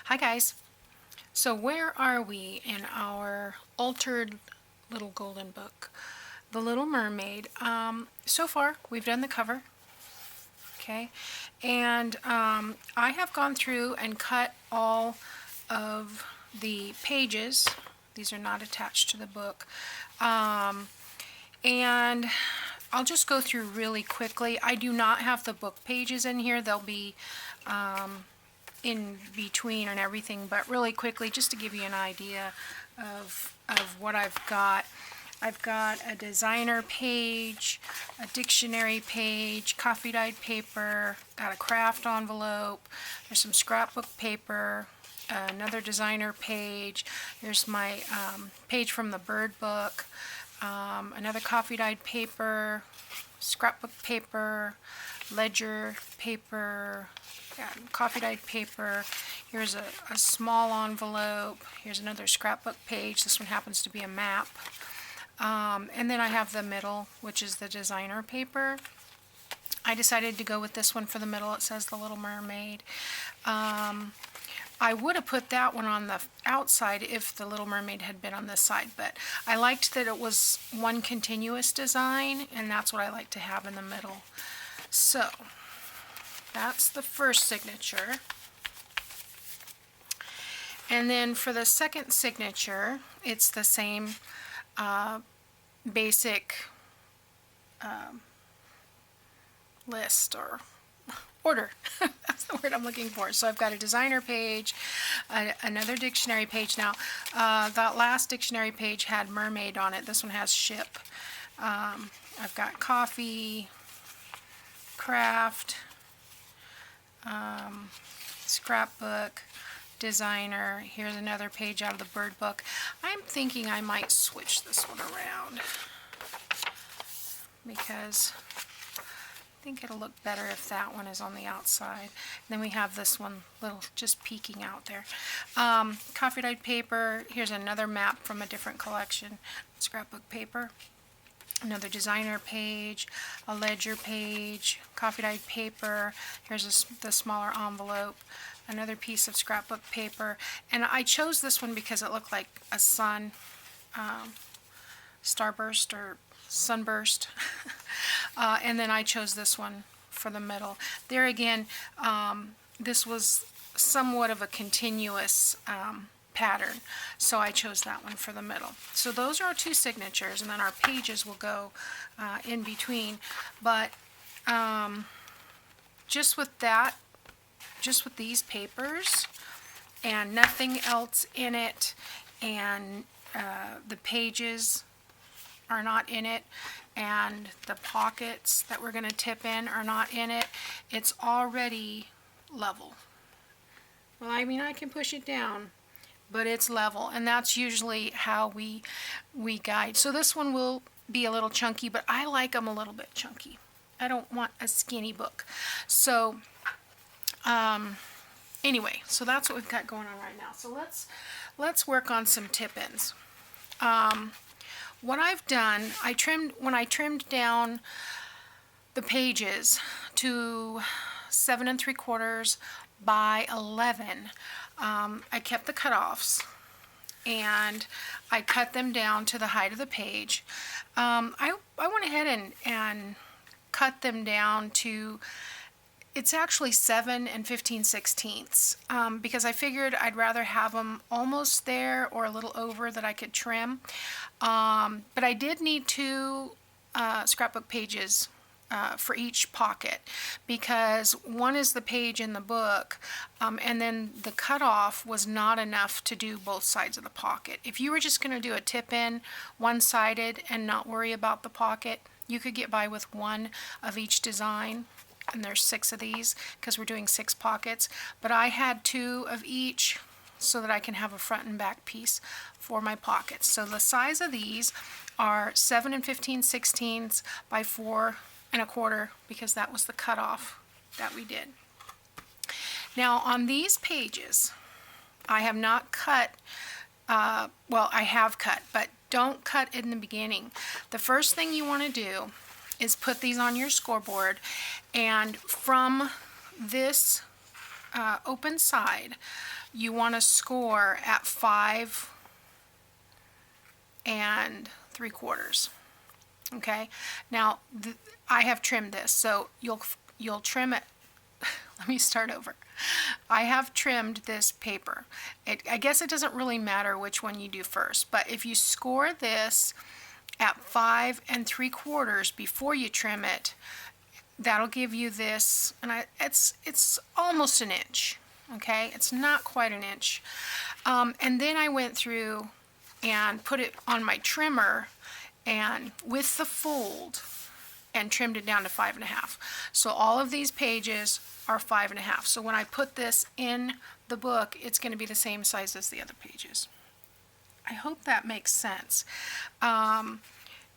Hi guys. So where are we in our altered little golden book? The Little Mermaid. So far we've done the cover, okay, and I have gone through and cut all of the pages. These are not attached to the book, and I'll just go through really quickly. I do not have the book pages in here. They'll be in between and everything, but really quickly, just to give you an idea of what I've got. I've got a designer page, a dictionary page, coffee dyed paper, got a craft envelope, there's some scrapbook paper, another designer page, there's my page from the bird book, another coffee dyed paper, scrapbook paper, ledger paper, coffee dyed paper. Here's a small envelope. Here's another scrapbook page. This one happens to be a map. And then I have the middle, which is the designer paper. I decided to go with this one for the middle. It says The Little Mermaid. I would have put that one on the outside if the Little Mermaid had been on this side, but I liked that it was one continuous design, and that's what I like to have in the middle. So that's the first signature. And then for the second signature, it's the same basic list or order. That's the word I'm looking for. So I've got a designer page, another dictionary page. Now, that last dictionary page had mermaid on it. This one has ship. I've got coffee, craft, scrapbook, designer. Here's another page out of the bird book. I'm thinking I might switch this one around because I think it'll look better if that one is on the outside. And then we have this one little just peeking out there. Coffee dyed paper. Here's another map from a different collection. Scrapbook paper. Another designer page, a ledger page, coffee dyed paper. Here's the smaller envelope, another piece of scrapbook paper. And I chose this one because it looked like a sun, starburst or sunburst. And then I chose this one for the middle. There again, this was somewhat of a continuous pattern, so I chose that one for the middle. So those are our two signatures, and then our pages will go in between. But just with that, just with these papers and nothing else in it, and the pages are not in it, and the pockets that we're going to tip in are not in it, it's already level. Well, I mean, I can push it down, but it's level, and that's usually how we guide. So this one will be a little chunky, but I like them a little bit chunky. I don't want a skinny book. So anyway, so that's what we've got going on right now. So let's work on some tip-ins. What I've done, when I trimmed down the pages to 7 3/4 by 11, I kept the cutoffs and I cut them down to the height of the page. I went ahead and cut them down to, it's actually 7 15/16 because I figured I'd rather have them almost there or a little over that I could trim. But I did need 2 scrapbook pages for each pocket, because one is the page in the book, and then the cutoff was not enough to do both sides of the pocket. If you were just going to do a tip-in one-sided and not worry about the pocket, you could get by with one of each design, and there's 6 of these because we're doing 6 pockets, but I had 2 of each so that I can have a front and back piece for my pockets. So the size of these are 7 15/16 by 4 1/4, because that was the cutoff that we did. Now on these pages, I have not cut, well, I have cut, but don't cut in the beginning. The first thing you want to do is put these on your scoreboard, and from this open side, you want to score at 5 3/4. Okay, now I have trimmed this, so you'll trim it. Let me start over. I have trimmed this paper. I guess it doesn't really matter which one you do first, but if you score this at 5 3/4 before you trim it, that'll give you this, and it's almost an inch. Okay, it's not quite an inch. And then I went through and put it on my trimmer and with the fold and trimmed it down to 5 1/2. So all of these pages are 5 1/2. So when I put this in the book, it's going to be the same size as the other pages. I hope that makes sense.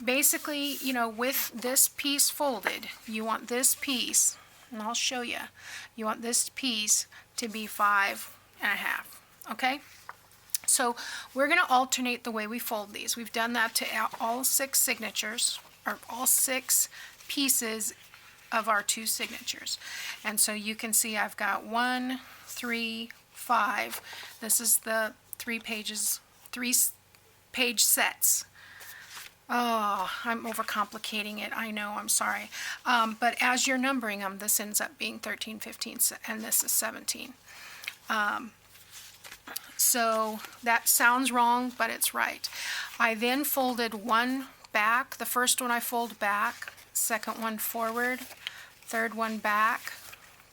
Basically, you know, with this piece folded, you want this piece, and I'll show you, you want this piece to be 5 1/2. Okay? So we're going to alternate the way we fold these. We've done that to all 6 signatures, or all 6 pieces of our 2 signatures. And so you can see I've got 1, 3, 5. This is the 3 pages, 3-page sets. Oh, I'm overcomplicating it. I know, I'm sorry. But as you're numbering them, this ends up being 13, 15, and this is 17. So that sounds wrong, but it's right. I then folded one back. The first one I fold back, second one forward, third one back,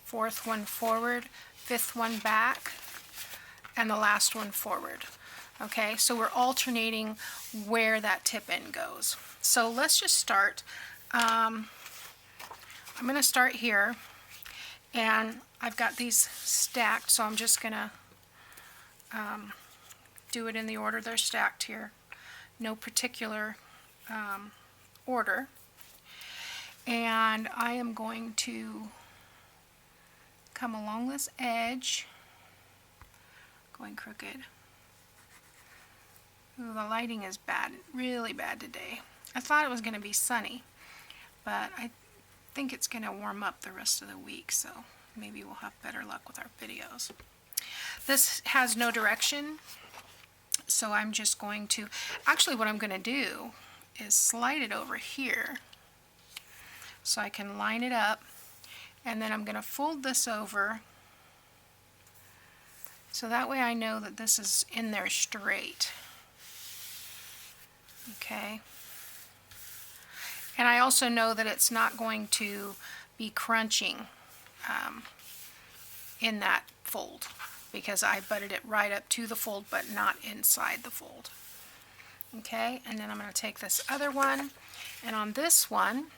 fourth one forward, fifth one back, and the last one forward. Okay, so we're alternating where that tip end goes. So let's just start. I'm going to start here, and I've got these stacked, so I'm just going to do it in the order they're stacked here. No particular order. And I am going to come along this edge, going crooked. Ooh, the lighting is bad, really bad today. I thought it was going to be sunny, but I think it's going to warm up the rest of the week, so maybe we'll have better luck with our videos. This has no direction, so I'm just going to, actually what I'm going to do is slide it over here so I can line it up, and then I'm going to fold this over so that way I know that this is in there straight. Okay. And I also know that it's not going to be crunching in that fold because I butted it right up to the fold but not inside the fold. Okay, and then I'm going to take this other one, and on this one,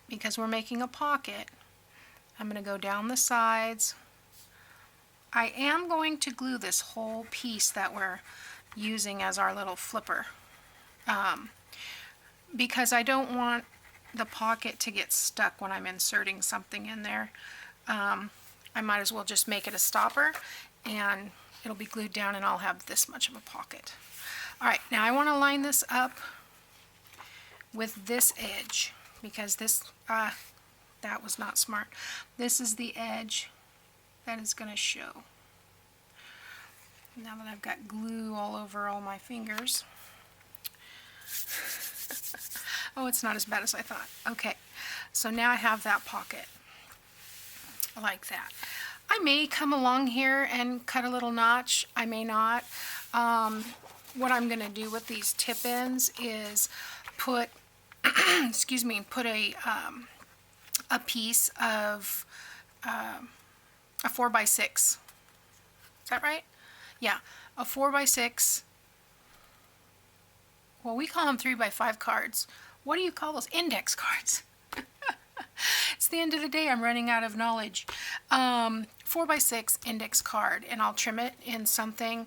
because we're making a pocket, I'm going to go down the sides. I am going to glue this whole piece that we're using as our little flipper because I don't want the pocket to get stuck when I'm inserting something in there. I might as well just make it a stopper and it'll be glued down and I'll have this much of a pocket. Alright, now I want to line this up with this edge because this, that was not smart. This is the edge that is going to show. Now that I've got glue all over all my fingers. Oh, it's not as bad as I thought. Okay, so now I have that pocket like that. I may come along here and cut a little notch. I may not. What I'm going to do with these tip ends is put, excuse me, put a piece of a 4x6. Is that right? Yeah, a 4x6. Well, we call them 3x5 cards. What do you call those? Index cards. It's the end of the day. I'm running out of knowledge. 4x6 index card, and I'll trim it in something,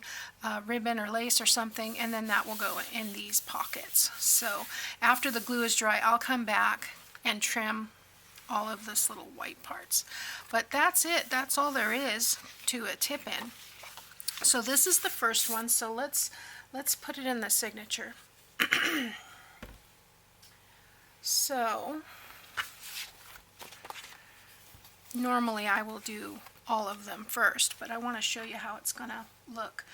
ribbon or lace or something, and then that will go in these pockets. So after the glue is dry, I'll come back and trim all of this little white parts. But that's it. That's all there is to a tip in. So this is the first one. So let's put it in the signature. So normally I will do all of them first, but I want to show you how it's going to look.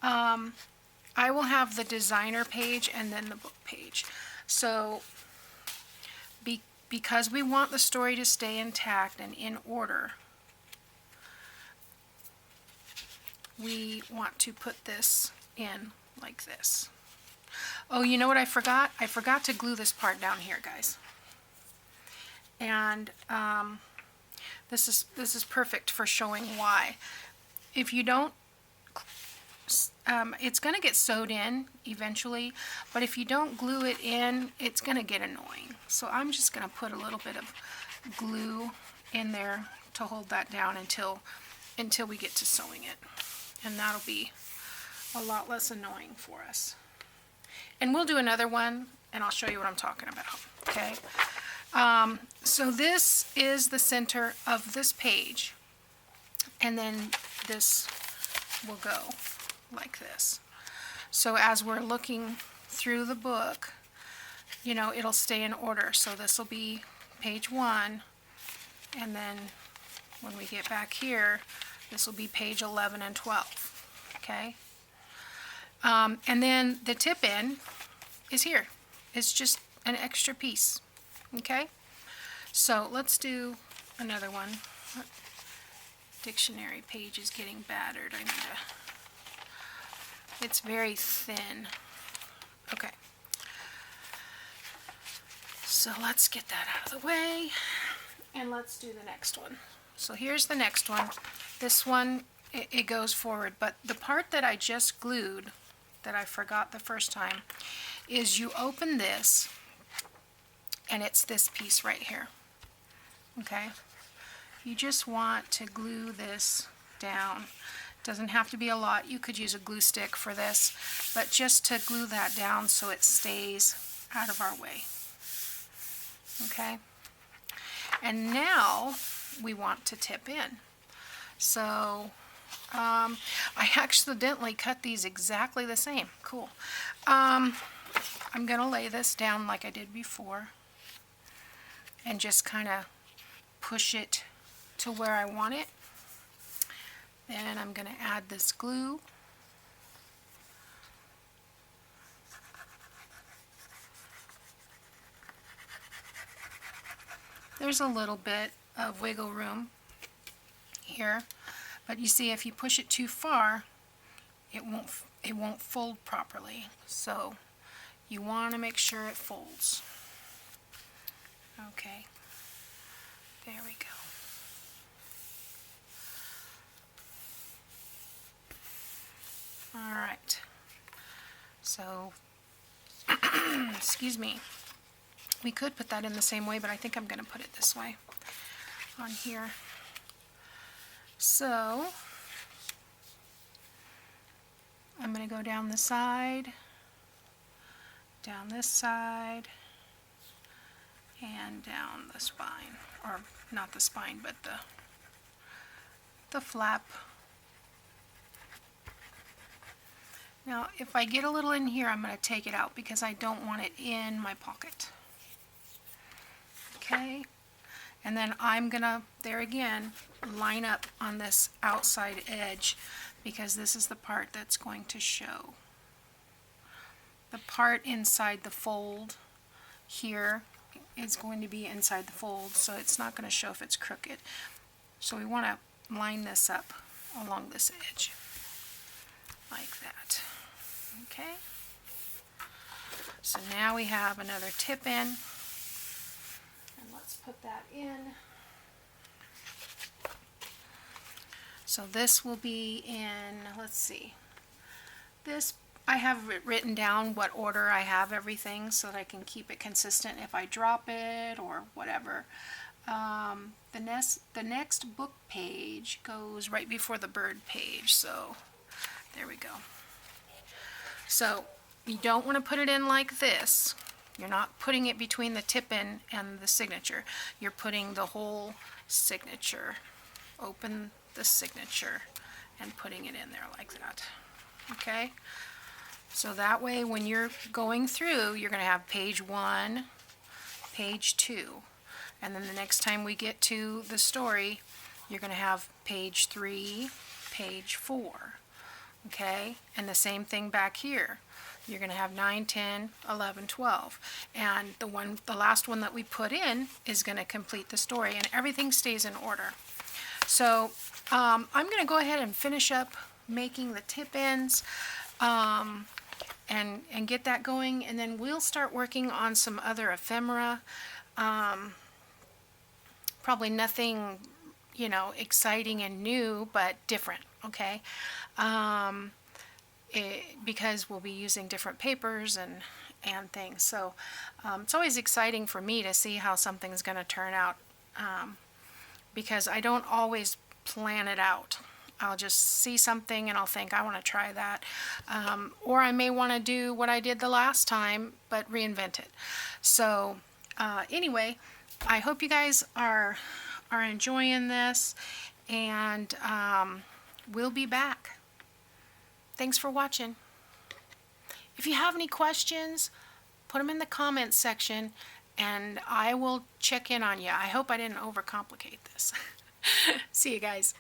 I will have the designer page and then the book page. So because we want the story to stay intact and in order, we want to put this in like this. Oh, you know what I forgot? I forgot to glue this part down here, guys. And this is perfect for showing why. If you don't, it's going to get sewed in eventually, but if you don't glue it in, it's going to get annoying. So I'm just going to put a little bit of glue in there to hold that down until we get to sewing it. And that'll be a lot less annoying for us. And we'll do another one, and I'll show you what I'm talking about, okay? So this is the center of this page, and then this will go like this. So as we're looking through the book, you know, it'll stay in order. So this will be page 1, and then when we get back here, this will be page 11 and 12, okay? And then the tip-in is here. It's just an extra piece, okay? So let's do another one. Dictionary page is getting battered. I need to... It's very thin. Okay. So let's get that out of the way, and let's do the next one. So here's the next one. This one, it goes forward, but the part that I just glued, that I forgot the first time, is you open this, and it's this piece right here. Okay? You just want to glue this down. Doesn't have to be a lot. You could use a glue stick for this, but just to glue that down so it stays out of our way. Okay? And now we want to tip in. So I accidentally cut these exactly the same. Cool. I'm going to lay this down like I did before and just kind of push it to where I want it. Then I'm going to add this glue. There's a little bit of wiggle room here, but you see if you push it too far, it won't fold properly. So you want to make sure it folds. Okay, there we go. All right, so, excuse me, we could put that in the same way, but I think I'm going to put it this way on here. So, I'm going to go down the side, down this side, and down the spine, or not the spine, but the flap. Now, if I get a little in here, I'm going to take it out because I don't want it in my pocket. Okay, and then I'm going to, there again, line up on this outside edge because this is the part that's going to show. The part inside the fold here is going to be inside the fold, so it's not going to show if it's crooked. So we want to line this up along this edge, like that. Okay, so now we have another tip in, and let's put that in. So this will be in, let's see, this, I have written down what order I have everything so that I can keep it consistent if I drop it or whatever. The next book page goes right before the bird page, so there we go. So you don't want to put it in like this. You're not putting it between the tip-in and the signature. You're putting the whole signature, open the signature, and putting it in there like that. Okay? So that way when you're going through, you're going to have page 1, page 2. And then the next time we get to the story, you're going to have page 3, page 4. Okay, and the same thing back here. You're going to have 9, 10, 11, 12. And the last one that we put in is going to complete the story, and everything stays in order. So I'm going to go ahead and finish up making the tip ends and get that going, and then we'll start working on some other ephemera. Probably nothing, exciting and new, but different, okay? Because we'll be using different papers and things. So it's always exciting for me to see how something's going to turn out, because I don't always plan it out. I'll just see something and I'll think, I want to try that. Or I may want to do what I did the last time, but reinvent it. So anyway, I hope you guys are enjoying this, and we'll be back. Thanks for watching. If you have any questions, put them in the comments section, and I will check in on you. I hope I didn't overcomplicate this. See you guys.